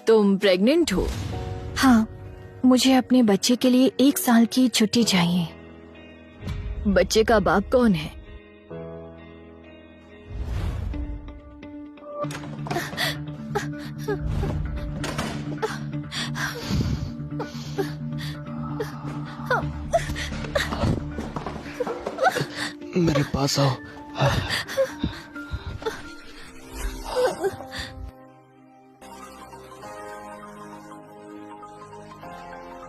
तुम प्रेग्नेंट हो? हाँ, मुझे अपने बच्चे के लिए 1 साल की छुट्टी चाहिए। बच्चे का बाप कौन है? मेरे पास आओ।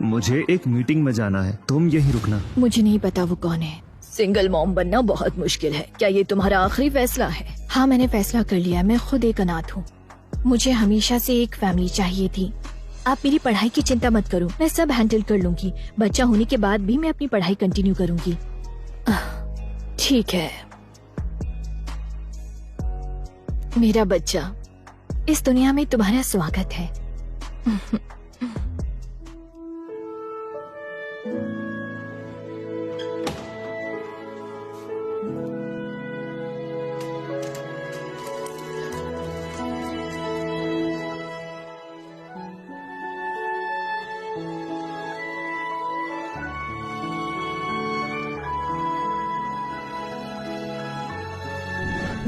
मुझे एक मीटिंग में जाना है, तुम यहीं रुकना। मुझे नहीं पता वो कौन है। सिंगल मॉम बनना बहुत मुश्किल है। क्या ये तुम्हारा आखिरी फैसला है? हाँ, मैंने फैसला कर लिया। मैं खुद एक अनाथ हूँ। मुझे हमेशा से एक फैमिली चाहिए थी। आप मेरी पढ़ाई की चिंता मत करो, मैं सब हैंडल कर लूंगी। बच्चा होने के बाद भी मैं अपनी पढ़ाई कंटिन्यू करूंगी। ठीक है। मेरा बच्चा, इस दुनिया में तुम्हारा स्वागत है।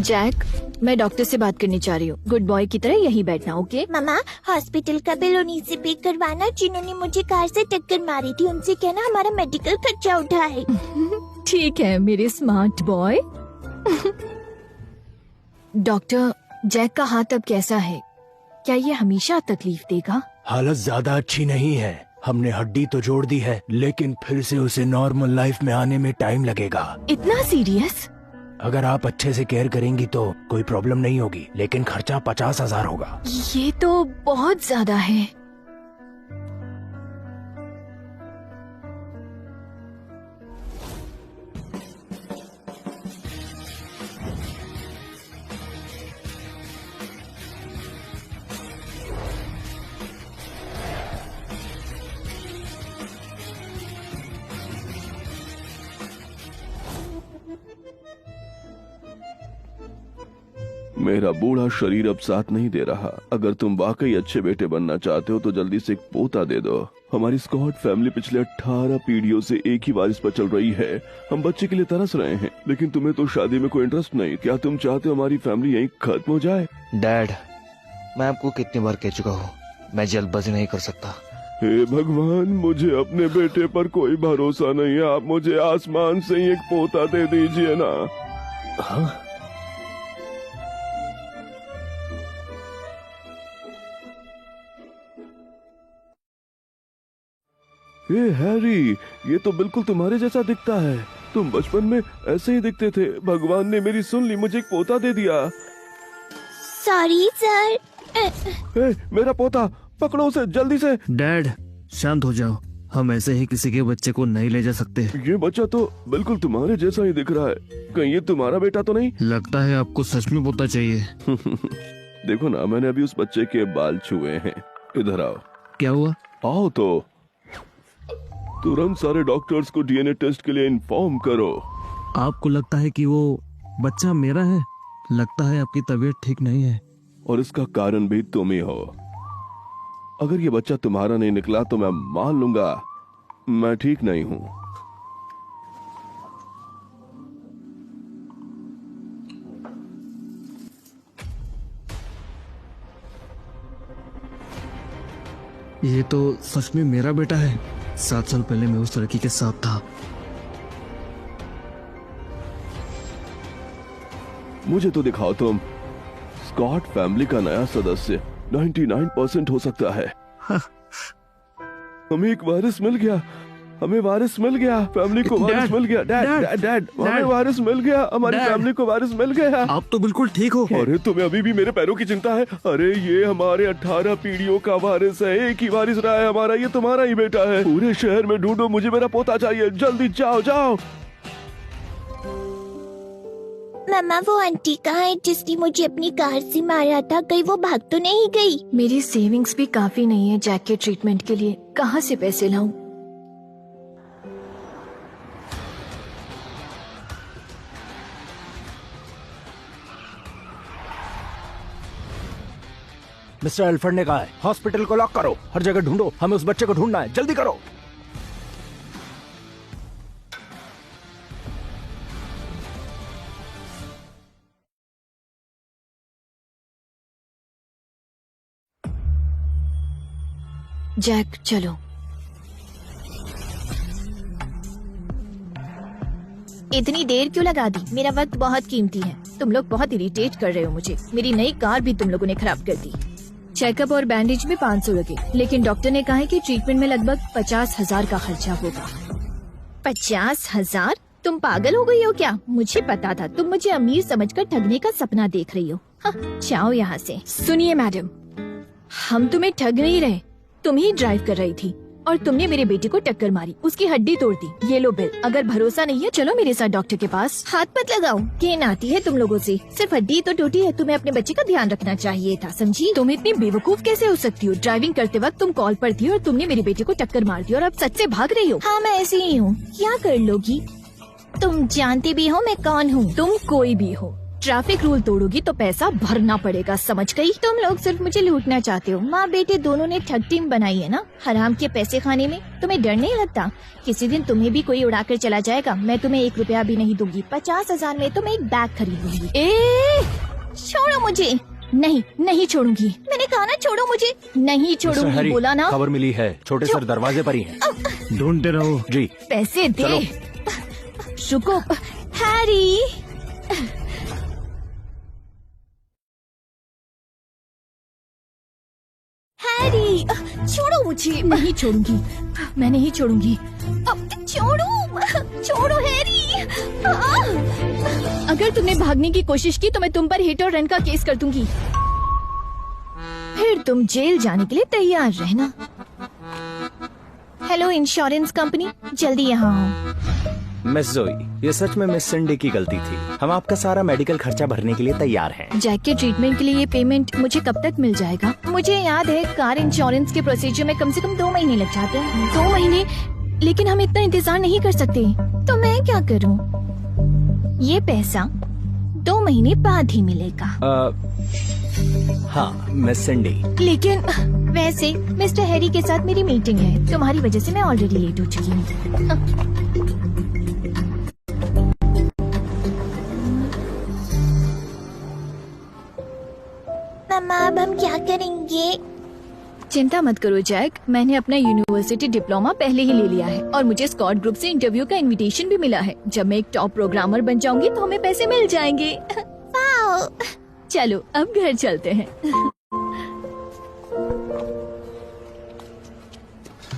जैक, मैं डॉक्टर से बात करनी चाह रही हूँ। गुड बॉय की तरह यहीं बैठना, ओके? मामा, हॉस्पिटल का बिल उन्हीं से पे करवाना जिन्होंने मुझे कार से टक्कर मारी थी। उनसे कहना हमारा मेडिकल खर्चा उठाए। ठीक है मेरे स्मार्ट बॉय। डॉक्टर, जैक का हाथ अब कैसा है? क्या ये हमेशा तकलीफ देगा? हालत ज्यादा अच्छी नहीं है। हमने हड्डी तो जोड़ दी है, लेकिन फिर से उसे नॉर्मल लाइफ में आने में टाइम लगेगा। इतना सीरियस? अगर आप अच्छे से केयर करेंगी तो कोई प्रॉब्लम नहीं होगी, लेकिन खर्चा 50,000 होगा। ये तो बहुत ज्यादा है। मेरा बूढ़ा शरीर अब साथ नहीं दे रहा। अगर तुम वाकई अच्छे बेटे बनना चाहते हो तो जल्दी से एक पोता दे दो। हमारी स्कॉट फैमिली पिछले 18 पीढ़ियों से एक ही वारिस पर चल रही है। हम बच्चे के लिए तरस रहे हैं, लेकिन तुम्हें तो शादी में कोई इंटरेस्ट नहीं। क्या तुम चाहते हो हमारी फैमिली यहीं खत्म हो जाए? डैड, मैं आपको कितनी बार कह चुका हूँ, मैं जल्दबाजी नहीं कर सकता। हे भगवान, मुझे अपने बेटे पर कोई भरोसा नहीं है। आप मुझे आसमान से ही एक पोता दे दीजिए ना। हाँ? हे हैरी, ये तो बिल्कुल तुम्हारे जैसा दिखता है। तुम बचपन में ऐसे ही दिखते थे। भगवान ने मेरी सुन ली, मुझे एक पोता दे दिया। Sorry sir. हे, मेरा पोता, पकड़ो उसे जल्दी से। डैड, शांत हो जाओ। हम ऐसे ही किसी के बच्चे को नहीं ले जा सकते। ये बच्चा तो बिल्कुल तुम्हारे जैसा ही दिख रहा है। कहीं ये तुम्हारा बेटा तो नहीं? लगता है आपको सच में पोता चाहिए। देखो ना, मैंने अभी उस बच्चे के बाल छुए हैं। इधर आओ। क्या हुआ? आओ तो। तुरंत सारे डॉक्टर्स को डीएनए टेस्ट के लिए इन्फॉर्म करो। आपको लगता है कि वो बच्चा मेरा है? लगता है आपकी तबीयत ठीक नहीं है। और इसका कारण भी तुम ही हो। अगर ये बच्चा तुम्हारा नहीं निकला तो मैं मान लूंगा मैं ठीक नहीं हूं। ये तो सच में मेरा बेटा है। 7 साल पहले मैं उस लड़की के साथ था। मुझे तो दिखाओ तुम। स्कॉट फैमिली का नया सदस्य 99% हो सकता है। हमें एक वारिस मिल गया। हमें वारिस मिल गया। फैमिली को वारिस मिल गया। डैड, हमें वारिस मिल गया। हमारी फैमिली को वारिस मिल गया। आप तो बिल्कुल ठीक हो। अरे तुम्हें अभी भी मेरे पैरों की चिंता है? अरे ये हमारे 18 पीढ़ियों का वारिस है। एक ही वारिस रहा है हमारा। ये तुम्हारा ही बेटा है। पूरे शहर में ढूंढो, मुझे मेरा पोता चाहिए। जल्दी जाओ जाओ। मामा, वो आंटी कहाँ है जिसने मुझे अपनी कार से मारा था? कहीं वो भाग तो नहीं गई? मेरी सेविंग्स भी काफी नहीं है जैक के ट्रीटमेंट के लिए। कहाँ से पैसे लाऊं? मिस्टर एल्फर्ड ने कहा है हॉस्पिटल को लॉक करो, हर जगह ढूंढो, हमें उस बच्चे को ढूंढना है, जल्दी करो। जैक चलो। इतनी देर क्यों लगा दी? मेरा वक्त बहुत कीमती है। तुम लोग बहुत इरिटेट कर रहे हो मुझे। मेरी नई कार भी तुम लोगों ने खराब कर दी। चेकअप और बैंडेज में 500 लगे, लेकिन डॉक्टर ने कहा है कि ट्रीटमेंट में लगभग 50,000 का खर्चा होगा। 50,000? तुम पागल हो गई हो क्या? मुझे पता था तुम मुझे अमीर समझकर ठगने का सपना देख रही हो। हाँ, जाओ यहाँ से। सुनिए मैडम, हम तुम्हें ठग नहीं रहे, तुम ही ड्राइव कर रही थी और तुमने मेरे बेटे को टक्कर मारी, उसकी हड्डी तोड़ दी। ये लो बिल। अगर भरोसा नहीं है चलो मेरे साथ डॉक्टर के पास। हाथ मत लगाओ, घिन आती है तुम लोगों से। सिर्फ हड्डी तो टूटी है, तुम्हें अपने बच्चे का ध्यान रखना चाहिए था, समझी? तुम इतनी बेवकूफ कैसे हो सकती हो? ड्राइविंग करते वक्त तुम कॉल पर थी और तुमने मेरे बेटे को टक्कर मार दी और अब सच से भाग रही हो। हाँ, मैं ऐसी ही हूँ। क्या कर लोगी? तुम जानती भी हो मैं कौन हूँ। तुम कोई भी हो, ट्रैफिक रूल तोड़ोगी तो पैसा भरना पड़ेगा, समझ गई? तुम लोग सिर्फ मुझे लूटना चाहते हो। माँ बेटे दोनों ने ठग टीम बनाई है ना, हराम के पैसे खाने में। तुम्हें डर नहीं लगता? किसी दिन तुम्हें भी कोई उड़ाकर चला जाएगा, मैं तुम्हें 1 रुपया भी नहीं दूंगी। 50,000 में तो मैं एक बैग खरीदूंगी। छोड़ो मुझे। नहीं, नहीं छोड़ूंगी। मैंने कहा ना छोड़ो मुझे। नहीं छोड़ूंगी, बोला ना। खबर मिली है, छोटे सर दरवाजे पर ही हैं। ढूंढते रहो। जी। पैसे दे। रुको। हैरी, हैरी, छोड़ो मुझे। नहीं छोड़ूंगी, मैं नहीं छोड़ूंगी। छोड़ो हैरी। अगर तुमने भागने की कोशिश की तो मैं तुम पर हिट और रन का केस कर दूंगी। फिर तुम जेल जाने के लिए तैयार रहना। हेलो इंश्योरेंस कंपनी, जल्दी यहाँ आओ। मिस जोई, ये सच में मिस सिंडी की गलती थी। हम आपका सारा मेडिकल खर्चा भरने के लिए तैयार हैं। जैक के ट्रीटमेंट के लिए ये पेमेंट मुझे कब तक मिल जाएगा? मुझे याद है कार इंश्योरेंस के प्रोसीजर में कम से कम 2 महीने लग जाते हैं। 2 महीने? लेकिन हम इतना इंतजार नहीं कर सकते। तो मैं क्या करूं? ये पैसा 2 महीने बाद ही मिलेगा। हाँ मिस सिंडी। लेकिन वैसे मिस्टर हैरी के साथ मेरी मीटिंग है, तुम्हारी वजह से मैं ऑलरेडी लेट हो चुकी हूँ। मम्मा, अब हम क्या करेंगे? चिंता मत करो जैक, मैंने अपना यूनिवर्सिटी डिप्लोमा पहले ही ले लिया है और मुझे स्कॉट ग्रुप से इंटरव्यू का इनविटेशन भी मिला है। जब मैं एक टॉप प्रोग्रामर बन जाऊंगी तो हमें पैसे मिल जाएंगे। वाओ! चलो अब घर चलते हैं।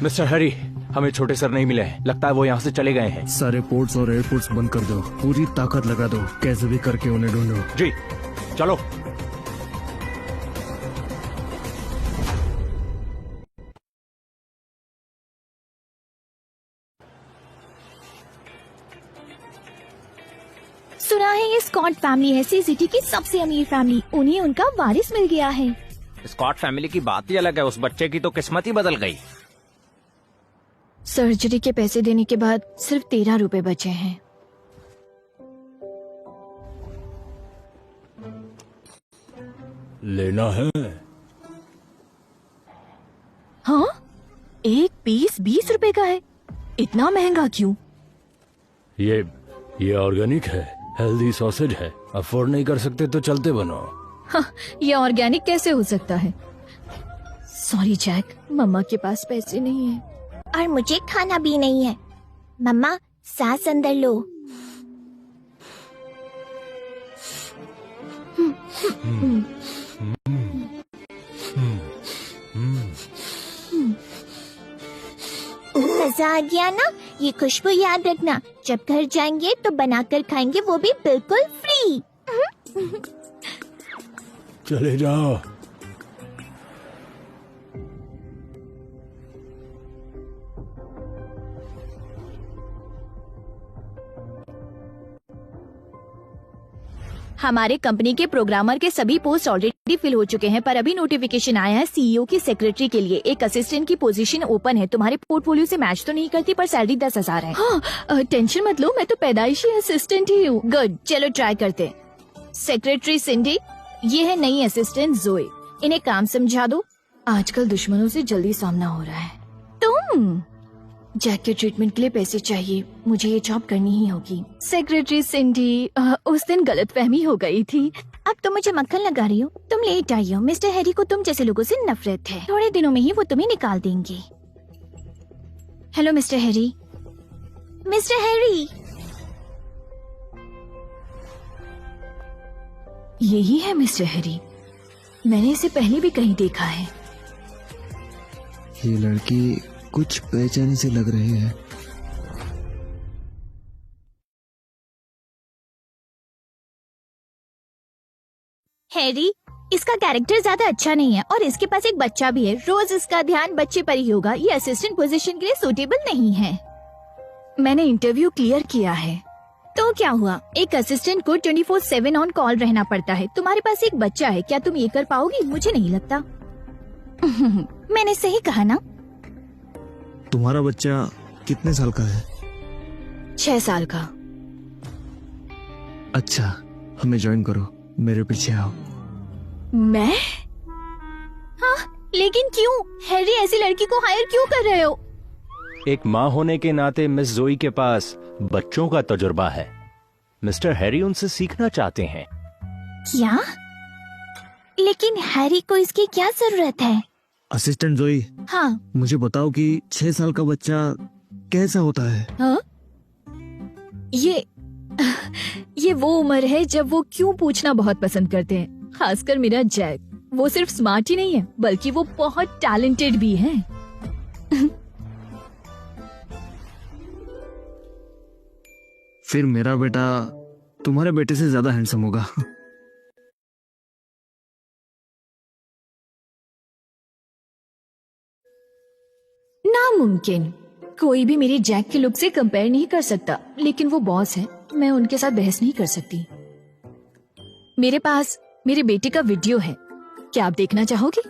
मिस्टर हैरी, हमें छोटे सर नहीं मिले हैं, लगता है वो यहाँ से चले गए हैं। सारे पोर्ट्स और एयरपोर्ट्स बंद कर दो, पूरी ताकत लगा दो, कैसे भी करके उन्हें ढूंढो। जी, चलो। सुना है ये स्कॉट फैमिली है सिटी की सबसे अमीर फैमिली। उन्हें उनका वारिस मिल गया है। स्कॉट फैमिली की बात ही अलग है, उस बच्चे की तो किस्मत ही बदल गई। सर्जरी के पैसे देने के बाद सिर्फ 13 रुपए बचे हैं। लेना है? हाँ, एक पीस 20 रुपए का है। इतना महंगा क्यों? ये ऑर्गेनिक है, हेल्दी सॉसेज है। अफोर्ड नहीं कर सकते तो चलते बनो। हाँ, ये ऑर्गेनिक कैसे हो सकता है? सॉरी जैक, मम्मा के पास पैसे नहीं है। और मुझे खाना भी नहीं है। मम्मा, सांस अंदर लो। मजा आ गया ना? ये खुशबू याद रखना, जब घर जाएंगे तो बनाकर खाएंगे, वो भी बिल्कुल फ्री। चले जाओ। हमारे कंपनी के प्रोग्रामर के सभी पोस्ट ऑलरेडी फिल हो चुके हैं, पर अभी नोटिफिकेशन आया है सीईओ की सेक्रेटरी के लिए एक असिस्टेंट की पोजीशन ओपन है। तुम्हारे पोर्टफोलियो से मैच तो नहीं करती, पर सैलरी 10,000 है। हाँ, टेंशन मत लो, मैं तो पैदाइशी असिस्टेंट ही हूँ। गुड, चलो ट्राई करते हैं। सेक्रेटरी सिंडी, ये है नई असिस्टेंट जोए। इन्हें काम समझा दो। आजकल दुश्मनों से जल्दी सामना हो रहा है। तुम जैक के ट्रीटमेंट के लिए पैसे चाहिए, मुझे ये जॉब करनी ही होगी। सेक्रेटरी सिंडी, उस दिन गलतफहमी हो गई थी। अब तुम मुझे मक्खन लगा रही हो। तुम लेट आई हो। मिस्टर हैरी को तुम जैसे लोगों से नफरत है। थोड़े दिनों में ही वो तुम्हें निकाल देंगे। Hello mister Harry. Mister Harry, यही है मिस्टर हैरी, मैंने इसे पहले भी कहीं देखा है। ये लड़की कुछ बेचैनी से लग रही है। हैरी, इसका कैरेक्टर ज्यादा अच्छा नहीं है और इसके पास एक बच्चा भी है। रोज इसका ध्यान बच्चे पर ही होगा। ये असिस्टेंट पोजीशन के लिए सूटेबल नहीं है। मैंने इंटरव्यू क्लियर किया है। तो क्या हुआ? एक असिस्टेंट को 24/7 ऑन कॉल रहना पड़ता है। तुम्हारे पास एक बच्चा है, क्या तुम ये कर पाओगी? मुझे नहीं लगता। मैंने सही कहा ना? तुम्हारा बच्चा कितने साल का है? 6 साल का। अच्छा, हमें ज्वाइन करो, मेरे पीछे आओ। मैं? हाँ, लेकिन क्यों? हैरी, ऐसी लड़की को हायर क्यों कर रहे हो? एक माँ होने के नाते मिस जोई के पास बच्चों का तजुर्बा है। मिस्टर हैरी उनसे सीखना चाहते हैं। क्या? लेकिन हैरी को इसकी क्या जरूरत है? असिस्टेंट जोई, हाँ, मुझे बताओ कि 6 साल का बच्चा कैसा होता है? हाँ? ये वो उम्र है जब वो क्यों पूछना बहुत पसंद करते हैं, खासकर मेरा जैक। वो सिर्फ स्मार्ट ही नहीं है बल्कि वो बहुत टैलेंटेड भी है। फिर मेरा बेटा तुम्हारे बेटे से ज्यादा हैंडसम होगा। नामुमकिन। कोई भी मेरे जैक के लुक से कंपेयर नहीं कर सकता, लेकिन वो बॉस है, मैं उनके साथ बहस नहीं कर सकती। मेरे पास मेरे बेटे का वीडियो है, क्या आप देखना चाहोगे?